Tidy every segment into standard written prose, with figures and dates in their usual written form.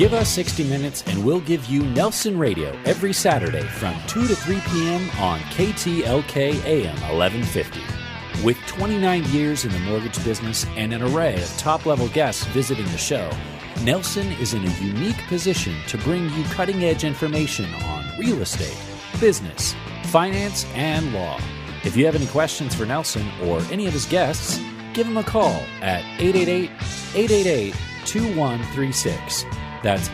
Give us 60 minutes and we'll give you Nelson Radio every Saturday from 2 to 3 p.m. on KTLK AM 1150. With 29 years in the mortgage business and an array of top-level guests visiting the show, Nelson is in a unique position to bring you cutting-edge information on real estate, business, finance, and law. If you have any questions for Nelson or any of his guests, give him a call at 888-888-2136. That's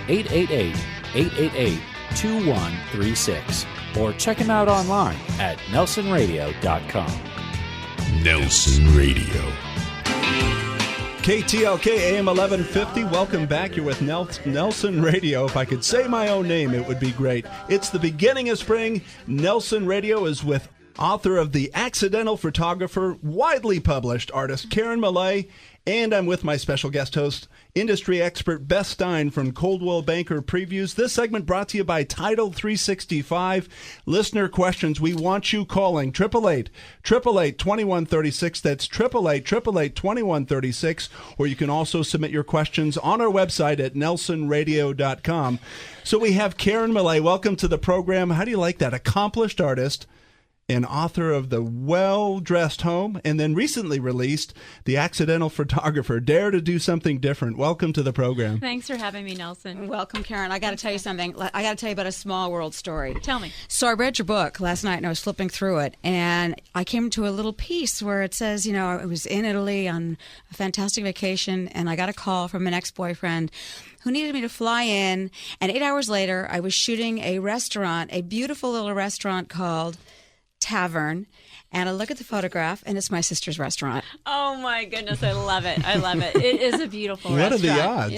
888-888-2136. Or check him out online at nelsonradio.com. Nelson Radio. KTLK AM 1150. Welcome back. You're with Nelson Radio. If I could say my own name, it would be great. It's the beginning of spring. Nelson Radio is with author of The Accidental Photographer, widely published artist Karyn Millet, and I'm with my special guest host, industry expert Beth Stein from Coldwell Banker Previews. This segment brought to you by Title 365. Listener questions, we want you calling 888-888-2136. That's 888-888-2136. Or you can also submit your questions on our website at nelsonradio.com. So we have Karyn Millet. Welcome to the program. How do you like that? Accomplished artist and author of The Well-Dressed Home, and then recently released The Accidental Photographer, Dare to Do Something Different. Welcome to the program. Thanks for having me, Nelson. Welcome, Karyn. I got to tell you something. I got to tell you about a small world story. Tell me. So I read your book last night, and I was flipping through it, and I came to a little piece where it says, you know, I was in Italy on a fantastic vacation, and I got a call from an ex-boyfriend who needed me to fly in, and 8 hours later, I was shooting a restaurant, a beautiful little restaurant called Tavern, and I look at the photograph, and it's my sister's restaurant. Oh my goodness, I love it. I love it. It is a beautiful restaurant. What are the odds?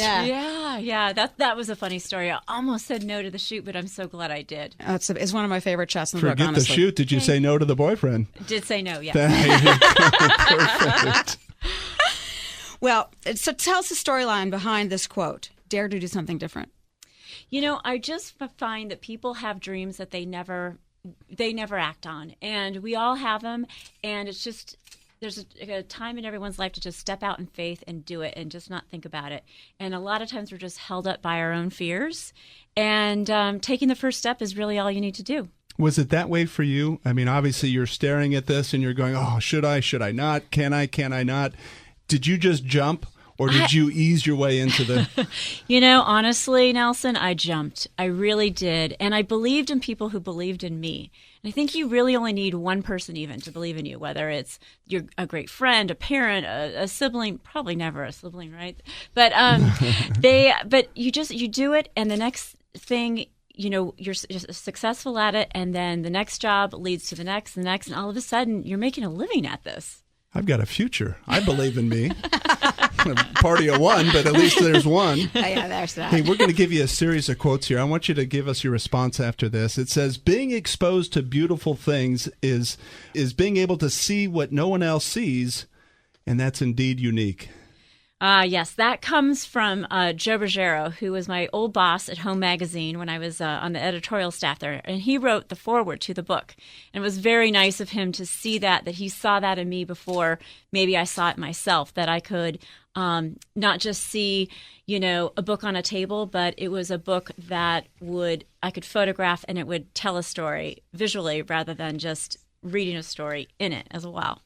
Yeah. That was a funny story. I almost said no to the shoot, but I'm so glad I did. It's one of my favorite shots in the book, Forget honestly. the shoot. Did you say no to the boyfriend? Did say no, yeah. Perfect. Well, so tell us the storyline behind this quote, dare to do something different. You know, I just find that people have dreams that they never act on, and we all have them, and it's just there's a time in everyone's life to just step out in faith and do it and just not think about it. And a lot of times we're just held up by our own fears, and taking the first step is really all you need to do. Was it that way for you? I mean, obviously you're staring at this and you're going, oh, should I not, can I not? Did you just jump? Or did you ease your way into the... You know, honestly, Nelson, I jumped. I really did. And I believed in people who believed in me. And I think you really only need one person even to believe in you, whether it's you're a great friend, a parent, a sibling, probably never a sibling, right? But you do it, and the next thing, you know, you're successful at it, and then the next job leads to the next, and all of a sudden you're making a living at this. I've got a future. I believe in me. A party of one, but at least there's one. Yeah, there's that. Hey, we're going to give you a series of quotes here. I want you to give us your response after this. It says, being exposed to beautiful things is being able to see what no one else sees, and that's indeed unique. Yes, that comes from Joe Bergero, who was my old boss at Home Magazine when I was on the editorial staff there. And he wrote the foreword to the book. And it was very nice of him to see that he saw that in me before maybe I saw it myself, that I could not just see, you know, a book on a table, but it was a book that I could photograph and it would tell a story visually rather than just reading a story in it as well.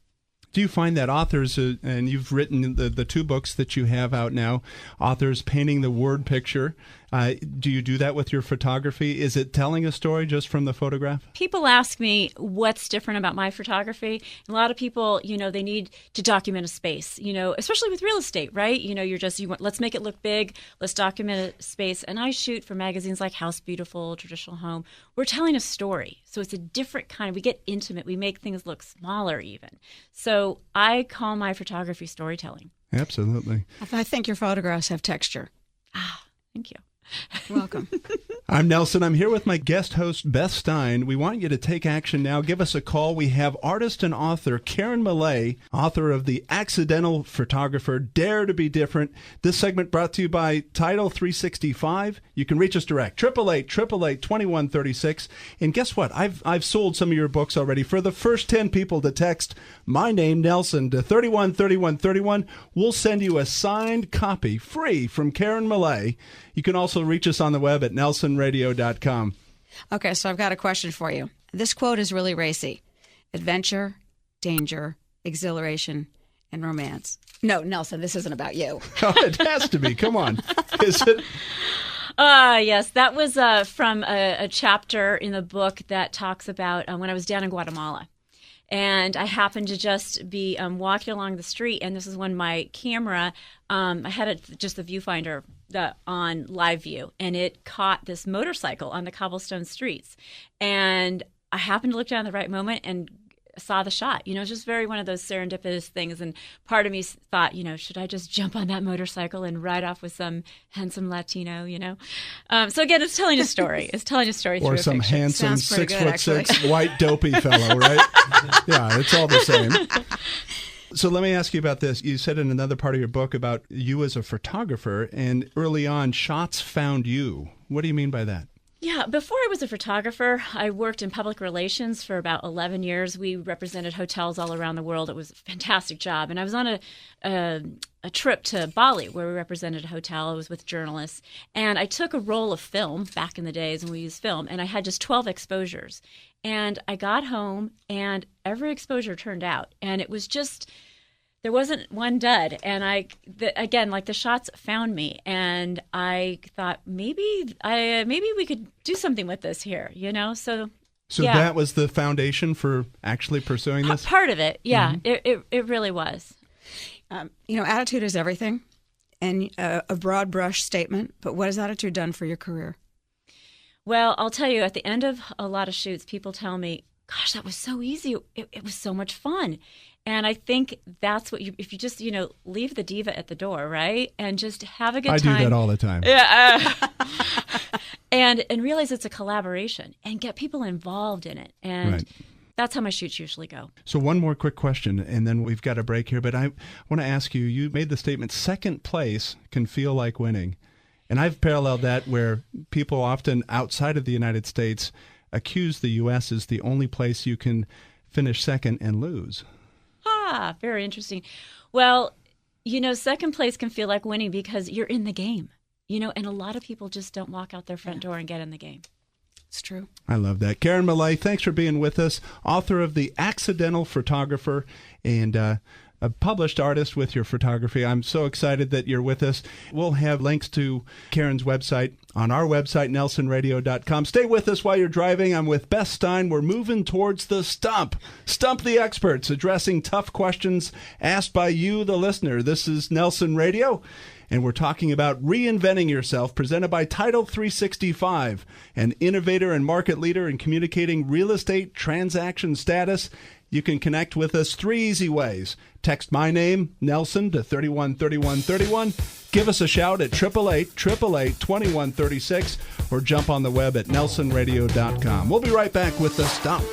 Do you find that authors, and you've written the two books that you have out now, authors painting the word picture, do you do that with your photography? Is it telling a story just from the photograph? People ask me what's different about my photography. A lot of people, you know, they need to document a space, you know, especially with real estate, right? You know, let's make it look big. Let's document a space. And I shoot for magazines like House Beautiful, Traditional Home. We're telling a story. So it's a different kind we get intimate. We make things look smaller even. So I call my photography storytelling. Absolutely. I think your photographs have texture. Thank you. You're welcome. I'm Nelson. I'm here with my guest host, Beth Stein. We want you to take action now. Give us a call. We have artist and author Karyn Millet, author of The Accidental Photographer, Dare to Be Different. This segment brought to you by Title 365. You can reach us direct, 888-888-2136. And guess what? I've sold some of your books already. For the first 10 people to text my name, Nelson, to 313131, we'll send you a signed copy free from Karyn Millet. You can also also reach us on the web at nelsonradio.com. Okay, so I've got a question for you. This quote is really racy. Adventure, danger, exhilaration, and romance. No, Nelson, this isn't about you. Oh, it has to be. Come on. Is it? Yes, that was from a chapter in the book that talks about when I was down in Guatemala. And I happened to just be walking along the street, and this is when my camera, I had just the viewfinder on live view, and it caught this motorcycle on the cobblestone streets. And I happened to look down at the right moment and saw the shot. It's just very one of those serendipitous things. And part of me thought, should I just jump on that motorcycle and ride off with some handsome Latino, So again, it's telling a story. It's telling a story through Or a some picture. handsome Sounds pretty 6'6" white dopey fellow, right? Yeah, it's all the same. So let me ask you about this. You said in another part of your book about you as a photographer, and early on, shots found you. What do you mean by that? Yeah, before I was a photographer, I worked in public relations for about 11 years. We represented hotels all around the world. It was a fantastic job. And I was on a trip to Bali where we represented a hotel. I was with journalists. And I took a roll of film back in the days when we used film, and I had just 12 exposures. And I got home, and every exposure turned out. And it was just... there wasn't one dud, and again, like the shots found me, and I thought maybe we could do something with this here, So yeah. That was the foundation for actually pursuing this? Part of it, yeah. Mm-hmm. It really was. Attitude is everything, and a broad brush statement. But what has attitude done for your career? Well, I'll tell you, at the end of a lot of shoots, people tell me, "Gosh, that was so easy. It was so much fun." And I think that's what if you just, leave the diva at the door, right? And just have a good time. I do that all the time. Yeah. And realize it's a collaboration and get people involved in it. And right. That's how my shoots usually go. So one more quick question, and then we've got a break here. But I want to ask you, you made the statement, second place can feel like winning. And I've paralleled that where people often outside of the United States accuse the U.S. as the only place you can finish second and lose. Ah, very interesting. Well, second place can feel like winning because you're in the game, and a lot of people just don't walk out their front door and get in the game. It's true. I love that. Karyn Millet, thanks for being with us, author of The Accidental Photographer and a published artist with your photography. I'm so excited that you're with us. We'll have links to Karyn's website on our website, nelsonradio.com. Stay with us while you're driving. I'm with Beth Stein. We're moving towards the Stump. Stump the Experts, addressing tough questions asked by you, the listener. This is Nelson Radio, and we're talking about reinventing yourself, presented by Title 365, an innovator and market leader in communicating real estate transaction status. You can connect with us 3 easy ways. Text my name, Nelson, to 313131. Give us a shout at 888-888-2136, or jump on the web at nelsonradio.com. We'll be right back with The Stump.